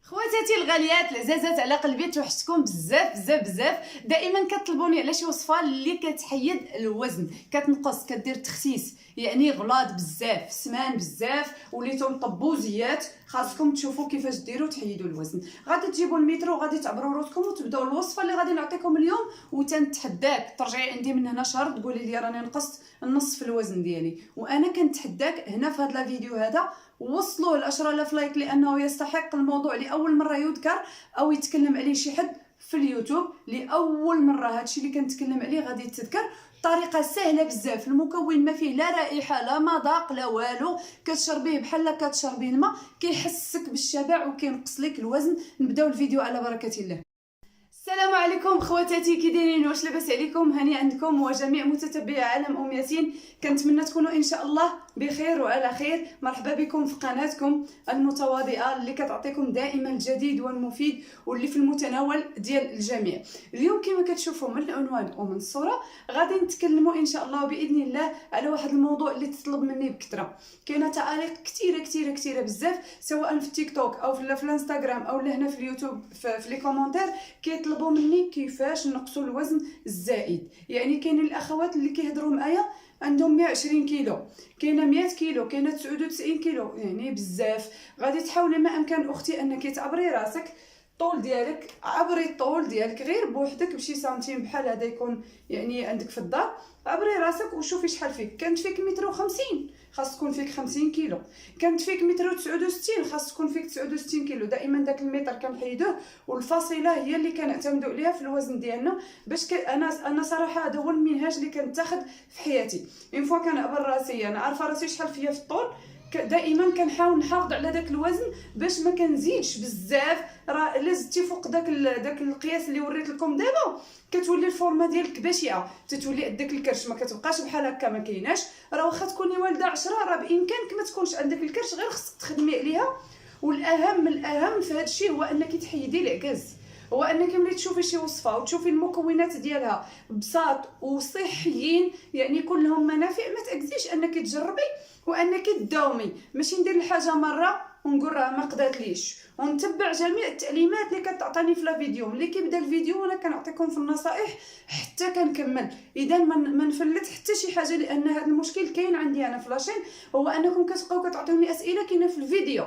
خواتاتي الغاليات العزازات على قلبي، توحشتكم بزاف بزاف بزاف. دائما كطلبوني على شي وصفه اللي كتحيد الوزن، كتنقص، كدير تخسيس، يعني غلاظ بزاف، سمان بزاف، وليتو طبوزيات. خاصكم تشوفوا كيفاش ديروا تحيدوا الوزن. غادي تجيبوا المترو، غادي تعبروا روسكم وتبداو الوصفه اللي غادي نعطيكم اليوم. وتنتحداك ترجعي عندي من هنا شهر تقولي لي راني نقصت النص في الوزن ديالي، وانا كنتحداك هنا في هذا الفيديو هذا وصلوا ل 10000 لايك، لانه يستحق الموضوع لاول مره يذكر او يتكلم عليه شي حد في اليوتيوب. لاول مره هادشي اللي كنتكلم عليه غادي يتذكر. طريقه سهله بزاف، المكون ما فيه لا رائحه لا مذاق لا والو، كتشربيه بحال كتشربي الماء، كيحسك بالشبع وكينقص لك الوزن. نبداو الفيديو على بركه الله. السلام عليكم خواتاتي، كي دايرين؟ واش لاباس عليكم؟ هاني عندكم وجميع متتبعي عالم ياسين. كنتمنى تكونوا ان شاء الله بخير وعلى خير. مرحبا بكم في قناتكم المتواضعه اللي كتعطيكم دائما الجديد والمفيد واللي في المتناول ديال الجميع. اليوم كما كتشوفوا من العنوان ومن الصوره غادي نتكلموا ان شاء الله باذن الله على واحد الموضوع اللي تطلب مني بكثره. كاينه تعاليق كثيره بزاف، سواء في التيك توك او في الانستغرام او هنا في اليوتيوب في لي كومونتير، كيطلبوا مني كيفاش نقصوا الوزن الزائد. يعني كاينين الاخوات اللي كيهضروا معايا عندهم 120 كيلو، كاينه 100 كيلو، كاينه 99 كيلو، يعني بزاف. غادي تحاولي ما امكن اختي انك تعبري راسك، الطول ديالك، عبري الطول ديالك غير بوحدك بشي سنتيم بحال هذا يكون يعني عندك في الدار. عبري راسك وشوفي شحال فيك. كانت فيك متر و50 خاص تكون فيك 50 كيلو، كانت فيك متر و69 خاص تكون فيك 69 كيلو. دائما داك المتر كنحيدوه والفاصله هي اللي كنعتمدوا عليها في الوزن ديالنا. باش انا صراحه هذا هو المنهاج اللي كنتاخذ في حياتي. اون فوا كنعبر راسي، انا عارفه راسي شحال فيا في الطول، دائما كنحاول نحافظ على داك الوزن باش ما كنزيدش بزاف. راه الا زدتي فوق داك القياس اللي وريت لكم دابا كتولي الفورمه ديالك بشعه، تتولي قدك الكرش، ما كتبقاش بحال هكا، ما كايناش. راه واخا تكوني والده 10 راه بامكانك ما تكونش عندك الكرش، غير خصك تخدمي عليها. والاهم الاهم في هذا الشيء هو انك تحيدي العكاز، هو انك ملي تشوفي شي وصفه وتشوفي المكونات ديالها بساط وصحيين، يعني كلهم منافع، ما تاكزيش انك تجربي وانك تداومي. ماشي ندير الحاجه مره ونقول راه ما قداتليش، ونتبع جميع التعليمات اللي كتعطيني في الفيديو. ملي كيبدا الفيديو وانا كنعطيكم في النصائح حتى كنكمل. اذا ما نفلت حتى شي حاجه، لان هذا المشكل كاين عندي انا في لاشين، هو انكم كتبقاو كتعطيوني اسئله كاينه في الفيديو.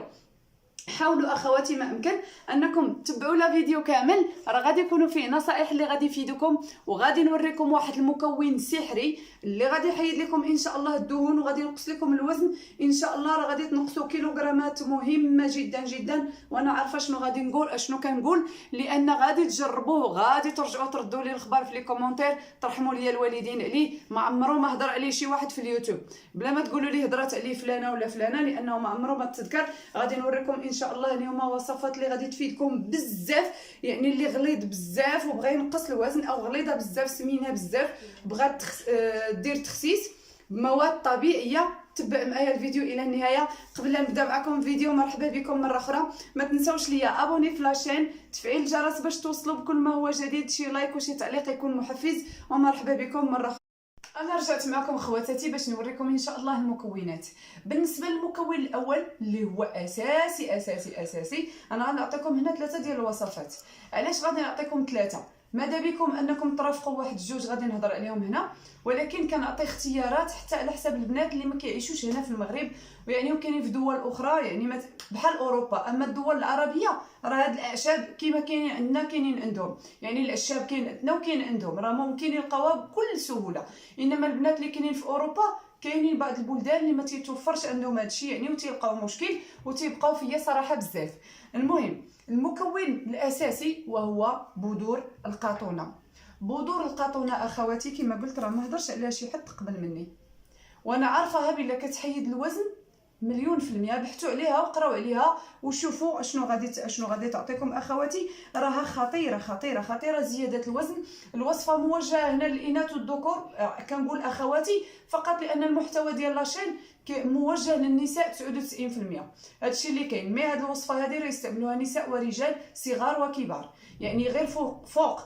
حاولوا اخواتي ما امكن انكم تتبعوا لا فيديو كامل، راه غادي يكونوا فيه نصائح اللي غادي يفيدكم، وغادي نوريكم واحد المكون سحري اللي غادي يحيد لكم ان شاء الله الدهون وغادي ينقص لكم الوزن ان شاء الله. راه غادي تنقصوا كيلوغرامات مهمه جدا جدا، وانا عارفه شنو غادي نقول، اشنو كنقول، لان غادي تجربوه، غادي ترجعوا تردوا لي الخبر في لي كومونتير، ترحموا لي الوالدين عليه. ما عمرو ما هضر عليه شي واحد في اليوتيوب، بلا ما تقولوا لي هضرات عليه فلانه ولا فلانه، لانه ما عمرو ما تذكر. غادي نوريكم ان شاء الله اليوم وصفات اللي غادي تفيدكم بزاف. يعني اللي غليظ بزاف وبغى ينقص الوزن، او غليظه بزاف سمينه بزاف بغات دير تخسيس بمواد طبيعيه، تبع معايا الفيديو الى النهايه. قبل لا نبدا معكم فيديو، مرحبا بكم مره اخرى. ما تنساوش ليا ابوني في لاشين، تفعيل الجرس باش توصلوا بكل ما هو جديد، شي لايك وشي تعليق يكون محفز. ومرحبا بكم مره أخرى. انا رجعت معكم خواتاتي باش نوريكم ان شاء الله المكونات. بالنسبه للمكون الاول اللي هو اساسي اساسي اساسي، انا غادي نعطيكم هنا 3 ديال الوصفات. علاش غادي نعطيكم 3؟ ماذا بكم انكم ترافقوا واحد جوج غادي نهضر عليهم هنا، ولكن كنعطي اختيارات حتى على حساب البنات اللي ما كيعيشوش هنا في المغرب، يعني وكاينين في دول اخرى، يعني بحال اوروبا. اما الدول العربيه راه هاد الاعشاب كيما كاينين عندنا كاينين عندهم، يعني الاعشاب كاين عندنا وكاين عندهم، راه ممكن يلقاوها بكل سهوله. انما البنات اللي كاينين في اوروبا، كاينين بعض البلدان اللي ما تيتوفرش عندهم هادشي، يعني وتيلقاو مشكل وتيبقاو فيا صراحه بزاف. المهم المكون الاساسي وهو بذور القاطونه. بذور القاطونه اخواتي كما قلت راه ما هضرش عليها شي حد قبل مني، وانا عارفاها بلا كتحيد الوزن 100%. بحثوا عليها وقراو عليها وشوفوا اشنو غادي تعطيكم اخواتي. راها خطيره خطيره خطيره زياده الوزن. الوصفه موجهه هنا للاناث والذكور، كنقول اخواتي فقط لان المحتوى ديال لاشين موجه للنساء 99%. هادشي اللي كاين. مي هاد الوصفه هذه راه يستعملوها نساء ورجال، صغار وكبار، يعني غير فوق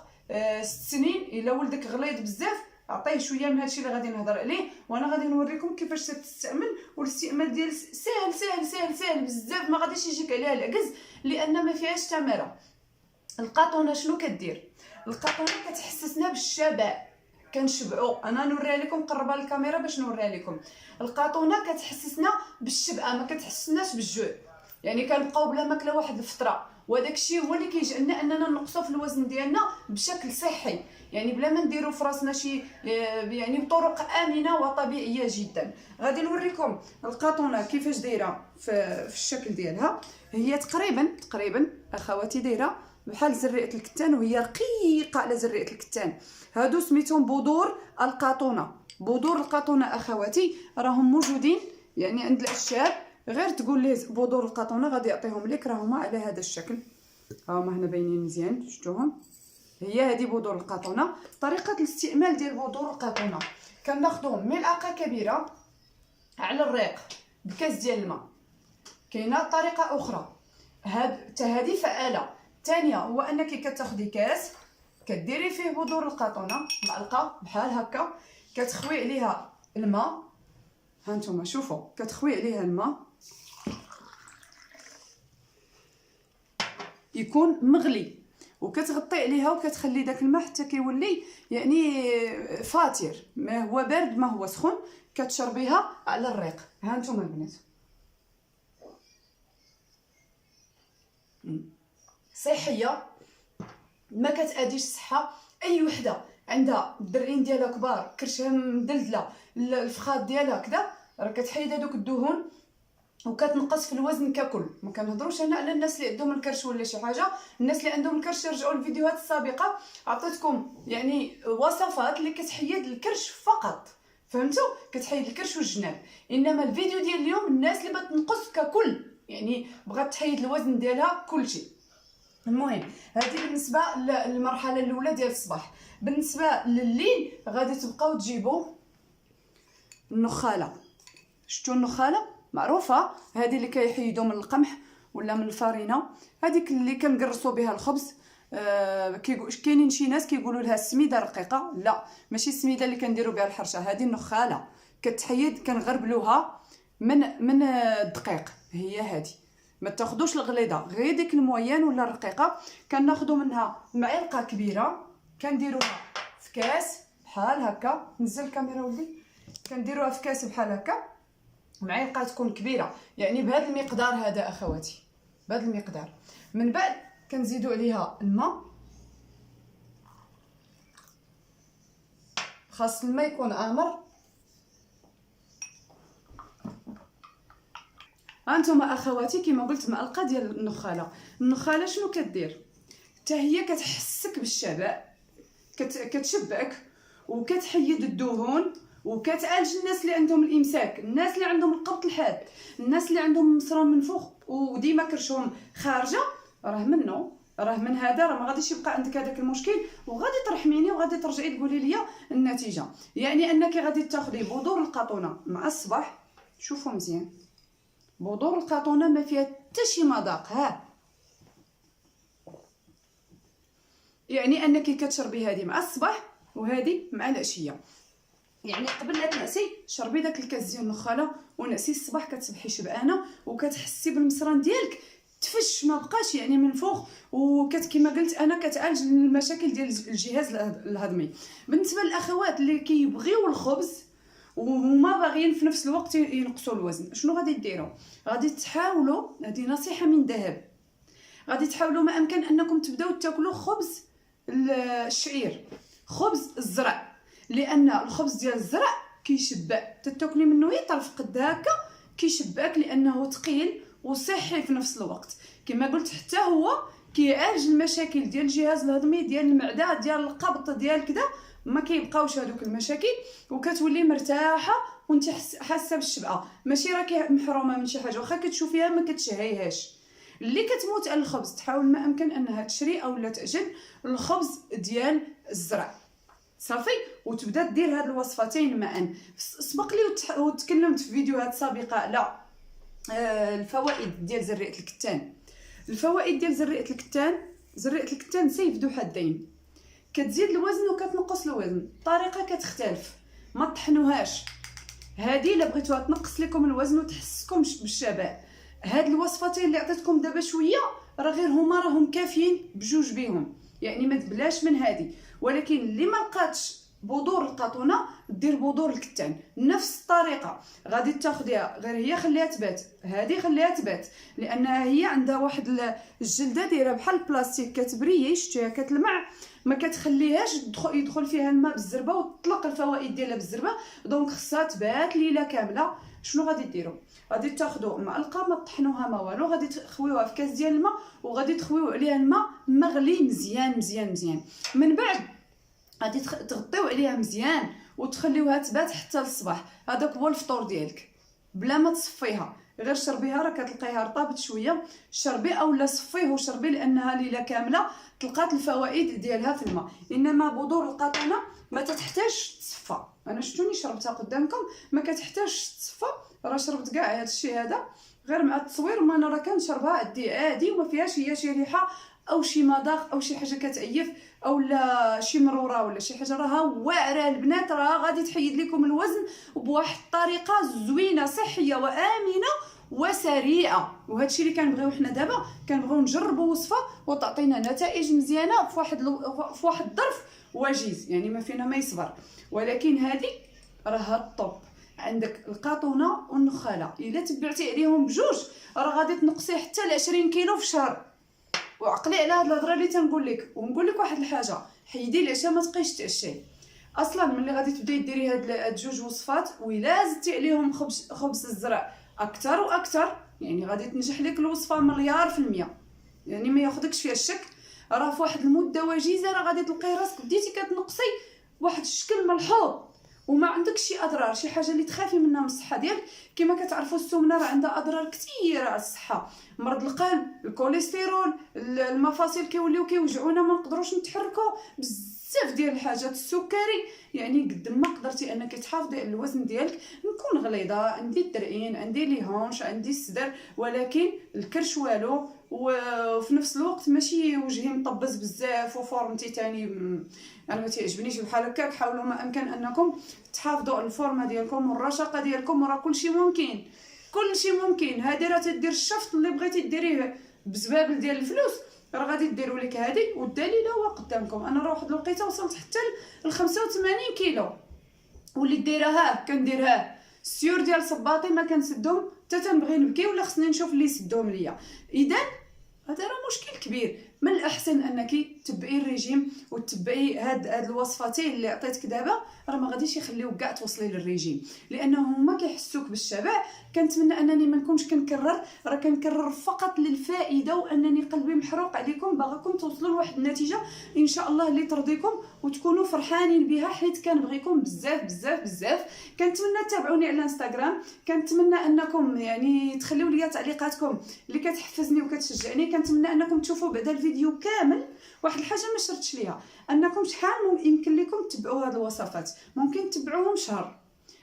6 سنين. الا ولدك غليظ بزاف عطيه شويه من هادشي اللي غادي نهضر عليه، وانا غادي نوريكم كيفاش تستعمل. والاستعمال ديال ساهل ساهل ساهل ساهل بزاف، ما غاديش يجيك عليها العكز لان ما فيهاش تماره. القاطونه شنو كدير؟ القاطونه كتحسسنا بالشبع، كنشبعوا. انا نوريها لكم، قربها الكاميرا باش نوريها لكم. القاطونه كتحسسنا بالشبع، ما كتحسسناش بالجوع، يعني كنبقاو بلا ماكله واحد الفتره، وهذاك الشيء هو اللي كيجعلنا اننا نقصوا في الوزن ديالنا بشكل صحي، يعني بلا ما نديروا في راسنا شي يعني بطرق امنه وطبيعيه جدا. غادي نوريكم القاطونه كيفاش دايره في الشكل ديالها. هي تقريبا اخواتي دايره بحال زريعه الكتان، وهي رقيقه على زريعه الكتان. هادو سميتهم بذور القاطونه. بذور القاطونه اخواتي راهم موجودين يعني عند العشاب، غير تقول ليه بذور القاطونه غادي يعطيهم لك. راهما على هذا الشكل، هاهما هنا باينين مزيان، شفتوهم؟ هي هذه بذور القاطونه. طريقه الاستعمال ديال بذور القاطونه، كناخذوا ملعقه كبيره على الريق بكاس ديال الماء. كاينه طريقه اخرى هذه فعاله. ثانيه هو انك كتاخذي كاس كديري فيه بذور القاطونه، معلقه بحال هكا، كتخوي عليها الماء. ها نتوما شوفوا، كتخوي عليها الماء يكون مغلي، وكتغطي عليها وكتخلي داك الماء حتى كيولي يعني فاتر، ما هو بارد ما هو سخون. كتشربيها على الريق. ها نتوما البنات، صحيه، ما كتاديش الصحه. اي وحده عندها الدرين ديالها كبار، كرشها مدلدله، الفخاد ديالها كذا، راه كتحيد هذوك الدهون وكتنقص في الوزن ككل. ما كنهضروش هنا على الناس اللي عندهم الكرش ولا شي حاجه. الناس اللي عندهم الكرش يرجعوا للفيديوهات السابقه، عطيتكم يعني وصفات اللي كتحيد الكرش فقط، فهمتوا؟ كتحيد الكرش والجناب. انما الفيديو ديال اليوم الناس اللي بغات تنقص ككل، يعني بغات تحيد الوزن ديالها كلشي. المهم هذه بالنسبه للمرحله الاولى ديال الصباح. بالنسبه لليل غادي تبقاو تجيبوا النخاله. شفتوا النخاله معروفه، هذه اللي كيحيدوا من القمح ولا من الفارينه، هذيك اللي كنقرصوا بها الخبز. كاينين شي ناس كيقولوا لها السميده رقيقه، لا ماشي السميده اللي كنديروا بها الحرشه، هذه النخاله كتحيد، كنغربلوها من الدقيق. هي هذه، ما تاخذوش الغليظه، غير ديك المويان ولا الرقيقه. كناخذوا منها معلقه كبيره، كنديروها في كاس بحال هكا. نزل الكاميرا ولدي. كنديروها في كاس بحال هكا، معلقه تكون كبيره، يعني بهذا المقدار هذا اخواتي، بهذا المقدار. من بعد كنزيدوا عليها الماء، خاص الماء يكون امر. هانتوما اخواتي كما قلت معلقه ديال النخاله. النخاله شنو كدير؟ حتى هي كتحسك بالشبع، كتشبعك وكتحيد الدهون، وكتعالج الناس اللي عندهم الامساك، الناس اللي عندهم القبض الحاد، الناس اللي عندهم مصران منفوخ وديما كرشهم خارجه. راه من هذا راه ما غاديش يبقى عندك هذاك المشكل، وغادي ترحميني وغادي ترجعي تقولي لي النتيجه. يعني انك غادي تاخذي بذور القاطونه مع الصباح. شوفوا مزيان، بذور القاطونه ما فيها حتى شي مذاق، ها يعني انك كتشربي هذه مع الصباح وهذه مع العشيه. يعني قبل لا تنعسي شربي داك الكاس ديال النخاله ونعسي الصباح، كتصبحي شبعانه وكتحسي بالمصران ديالك تفش، ما بقاش يعني منفوخ، كما قلت انا كتعالج المشاكل ديال الجهاز الهضمي. بالنسبه للاخوات اللي كيبغيو الخبز وما باغيين في نفس الوقت ينقصوا الوزن، شنو غادي ديروا؟ غادي تحاولوا، هذه نصيحه من ذهب، غادي تحاولوا ما امكن انكم تبداو تاكلوا خبز الشعير، خبز الزرع، لان الخبز ديال الزرع كيشبع، تاكلي منه يطرف قد هكا كيشبعك، لانه ثقيل وصحي في نفس الوقت. كما قلت حتى هو كيعالج المشاكل ديال الجهاز الهضمي، ديال المعده، ديال القبض، ديال كذا، ما كيبقاوش هذوك المشاكل، وكتولي مرتاحه وانت حاسه بالشبعه، ماشي راكي محرومه من شي حاجه، واخا كتشوفيها ما كتشهيهاش. اللي كتموت على الخبز تحاول ما امكن انها تشري او لا تعجن الخبز ديال الزرع صافي، وتبدا دير هاد الوصفتين معا. سبق لي وتكلمت في فيديوهات سابقه على الفوائد ديال زريعه الكتان. الفوائد ديال زريعه الكتان، زريعه الكتان سيف ذو حدين. كتزيد الوزن وكتنقص الوزن، الطريقه كتختلف، ما طحنوهاش. هذه الا بغيتوها تنقص لكم الوزن وتحسسكم بالشبع، هاد الوصفتين اللي عطيتكم دابا شويه راه غير هما راهم كافيين بجوج بيهم، يعني ما تبلاش من هذه. ولكن اللي ما لقاتش بذور القطونه دير بذور الكتان، نفس الطريقه غادي تاخديها، غير هي خليها تبات، هذه خليها تبات، لانها هي عندها واحد الجلده دايره بحال البلاستيك كتبريي، شتيها كتلمع، ما كتخليهاش يدخل فيها الماء بالزربه وتطلق الفوائد ديالها بالزربه، دونك خصها تبات ليله كامله. شنو غادي ديروا؟ غادي تاخذوا معلقه، ما طحنوها ما والو، غادي تخويوها في كاس ديال الماء وغادي تخويو عليها الماء مغلي مزيان مزيان مزيان. من بعد غادي تغطيو عليها مزيان وتخليوها تبات حتى للصباح. هذاك هو الفطور ديالك بلا ما تصفيها، غير شربيها، راه كتلقايها رطابت شويه، شربي اولا صفيه وشربي، لانها ليله كامله تلقات الفوائد ديالها في الماء. انما بذور القطونه ما تحتاج تصفى، انا شفتوني شربتها قدامكم ما كتحتاج تصفى، راه شربت كاع هذا الشيء هذا غير مع التصوير، ما انا راه كنشربها عادي وما فيهاش هي شي ريحه او شي مذاق او شي حاجه كتعيف او لا شي مروره ولا شي حاجه، راها واعره البنات، راه غادي تحيد لكم الوزن بواحد الطريقه زوينه صحيه وامنه وسريعه. وهذا الشيء اللي كنبغيو حنا دابا، كنبغيو نجربوا وصفه وتعطينا نتائج مزيانه في واحد الظرف وجيز، يعني ما فينا ما يصبر. ولكن هذه راها الطوب، عندك القطونه والنخاله، الا تبعتي عليهم بجوج راه غادي تنقصي حتى ل 20 كيلو في شهر. وعقلي على هاد الهضره اللي تنقول لك، ونقول لك واحد الحاجه، حيدي العشاء ما تبقيش تعشاي. اصلا ملي غادي تبداي ديري هاد جوج وصفات وإلا زدتي عليهم خبز الزرع اكثر واكثر، يعني غادي تنجح لك الوصفه مليار في المية، يعني ما ياخذكش فيها الشك. راه في واحد المده وجيزه راه غادي تلقاي راسك بديتي كتنقصي واحد الشكل ملحوظ وما عندكش شي اضرار، شي حاجه اللي تخافي منها من الصحه ديالك. كما كتعرفوا السمنه راه عندها اضرار كثيره على الصحه، مرض القلب، الكوليسترول، المفاصل كيوليو كيوجعونا ما نقدروش نتحركوا، بزاف ديال الحاجات، السكري. يعني قد ما قدرتي انك تحافظي على الوزن ديالك. نكون غليظه، عندي الدرعين، عندي لي هونش، عندي الصدر، ولكن الكرش والو، وفي نفس الوقت ماشي وجهي مطبز بزاف وفورمتي تاني انا ما تعجبنيش بحال هكاك. حاولوا ما امكن انكم تحافظوا على الفورمه ديالكم والرشاقه ديالكم، وراه كلشي ممكن، كلشي ممكن. هذه راه تدير الشفط اللي بغيتي ديريه بزبابل ديال الفلوس، راه غادي ديروا لك هذه. والدليل هو قدامكم، انا راه واحد الوقيته وصلت حتى ل 85 كيلو، وليت دايرها كنديرها السيور ديال صباطي ما كنسدهم حتى تنبغي نبكي ولا خصني نشوف اللي يسدهم ليا. اذا هذا راه مشكل كبير. من الاحسن انك تبعي الريجيم وتبعي هاد الوصفتين اللي عطيتك دابا، راه ما غاديش يخليوك كاع توصلي للريجيم، لانه هما كيحسوك بالشبع. كنتمنى انني ما نكونش كنكرر، راه كنكرر فقط للفائده، وانني قلبي محروق عليكم، باغاكم توصلوا لواحد النتيجه ان شاء الله اللي ترضيكم وتكونوا فرحانين بها، حيت كنبغيكم بزاف بزاف بزاف. كنتمنى تتابعوني على الانستغرام، كنتمنى انكم يعني تخليو لي تعليقاتكم اللي كتحفزني وكتشجعني. كنتمنى انكم تشوفوا بعد الفيديو كامل. واحد الحاجه ما شرتش ليها، انكم شحال يمكن لكم تبعوا هذه الوصفات، ممكن تبعوهم شهر،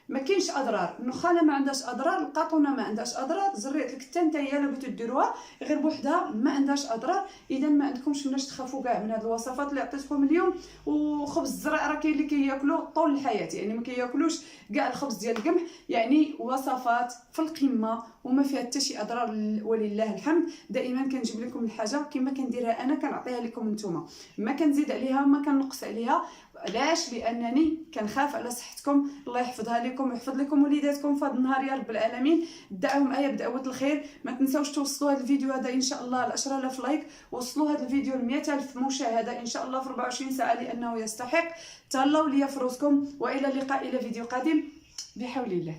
ما كاينش اضرار. النخاله ما عندهاش اضرار، القطونه ما عندهاش اضرار، زريعه الكتان حتى هي الا بغيتو ديروها غير بوحدها ما عندهاش اضرار. اذا ما عندكمش مناش تخافوا كاع من هذه الوصفات اللي عطيتكم اليوم. وخبز الزرع راه كاين اللي كياكلوه طول الحياه، يعني ما كياكلوش كاع الخبز ديال القمح. يعني وصفات في القمه وما فيها حتى شي اضرار، ولله الحمد. دائما كنجيب لكم الحاجه كما كنديرها انا، كنعطيها لكم نتوما، ما كنزيد عليها ما كنقص عليها. علاش؟ لانني كنخاف على صحتكم. الله يحفظها لكم ويحفظ لكم وليداتكم في هذا النهار يا رب العالمين. دعوهم ايا بدعوه الخير. ما تنساوش توصلوا هذا الفيديو هذا ان شاء الله ل 10000 لايك، وصلوا هذا الفيديو ل 100000 مشاهده ان شاء الله في 24 ساعه، لانه يستحق. تهلاو ليا في روسكم، والى اللقاء الى فيديو قادم بحول الله.